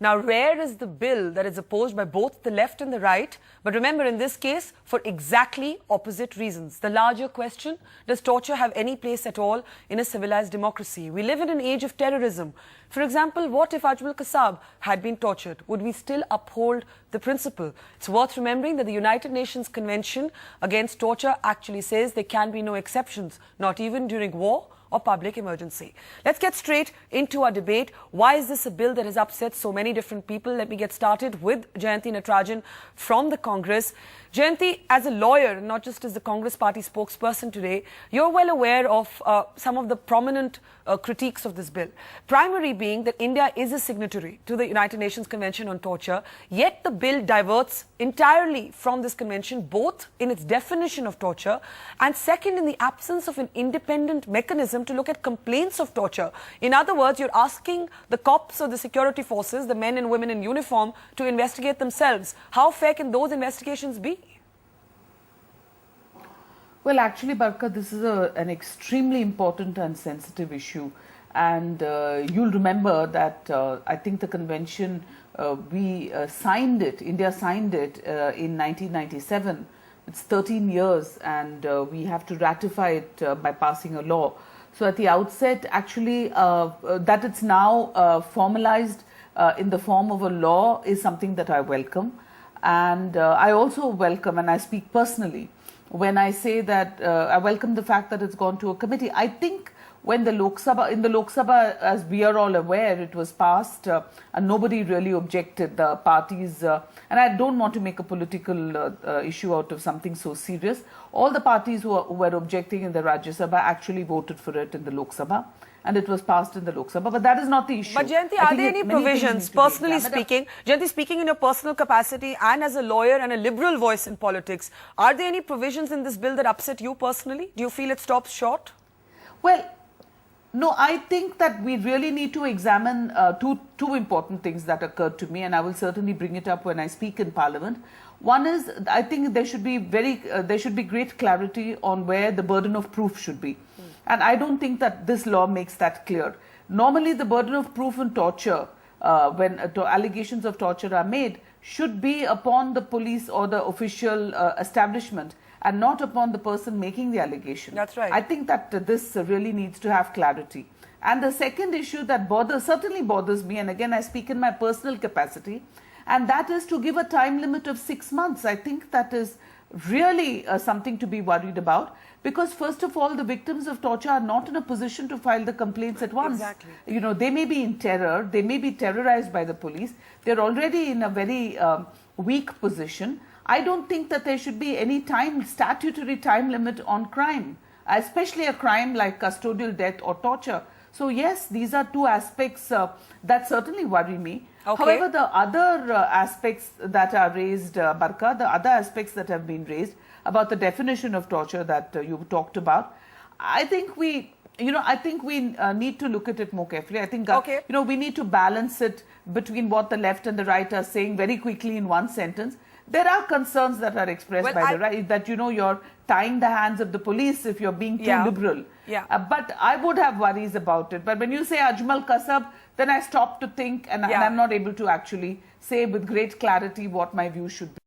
Now, rare is the bill that is opposed by both the left and the right, but remember, in this case, for exactly opposite reasons. The larger question, does torture have any place at all in a civilized democracy? We live in an age of terrorism. For example, what if Ajmal Kasab had been tortured? Would we still uphold the principle? It's worth remembering that the United Nations Convention Against Torture actually says there can be no exceptions, not even during war or public emergency. Let's get straight into our debate. Why is this a bill that has upset so many different people? Let me get started with Jayanti Natarajan from the Congress. Jayanti, as a lawyer, not just as the Congress party spokesperson today, you're well aware of some of the prominent critiques of this bill. Primary being that India is a signatory to the United Nations Convention on Torture, yet the bill diverts entirely from this convention, both in its definition of torture and second, in the absence of an independent mechanism to look at complaints of torture. In other words, you're asking the cops or the security forces, the men and women in uniform, to investigate themselves. How fair can those investigations be? Well, actually, Barka, this is an extremely important and sensitive issue. And you'll remember that I think the convention, India signed it in 1997. It's 13 years and we have to ratify it by passing a law. So at the outset, actually, that it's now formalized in the form of a law is something that I welcome. And I also welcome, and I speak personally, when I say that I welcome the fact that it's gone to a committee. I think when in the Lok Sabha, as we are all aware, it was passed and nobody really objected. The parties, and I don't want to make a political issue out of something so serious. All the parties who were objecting in the Rajya Sabha actually voted for it in the Lok Sabha. And it was passed in the Lok Sabha, but that is not the issue. But Jayanti, are there any provisions, personally speaking, Jayanti, speaking in your personal capacity and as a lawyer and a liberal voice in politics, are there any provisions in this bill that upset you personally? Do you feel it stops short? Well, no, I think that we really need to examine two important things that occurred to me, and I will certainly bring it up when I speak in Parliament. One is, I think there should be great clarity on where the burden of proof should be. And I don't think that this law makes that clear. Normally, the burden of proof in torture, when allegations of torture are made, should be upon the police or the official establishment and not upon the person making the allegation. That's right. I think that this really needs to have clarity. And the second issue that certainly bothers me, and again I speak in my personal capacity, and that is to give a time limit of 6 months. I think that is really something to be worried about, because first of all, the victims of torture are not in a position to file the complaints at once. Exactly. You know, they may be in terror, they may be terrorized by the police, they're already in a very weak position. I don't think that there should be any statutory time limit on crime, especially a crime like custodial death or torture. So yes, these are two aspects that certainly worry me. Okay. However, the other aspects that are raised, Barka, the other aspects that have been raised about the definition of torture that you talked about, I think we need to look at it more carefully. I think we need to balance it between what the left and the right are saying very quickly in one sentence. There are concerns that are expressed by the right that, you're tying the hands of the police if you're being too liberal. Yeah. But I would have worries about it. But when you say Ajmal Kasab, then I stop to think and I'm not able to actually say with great clarity what my view should be.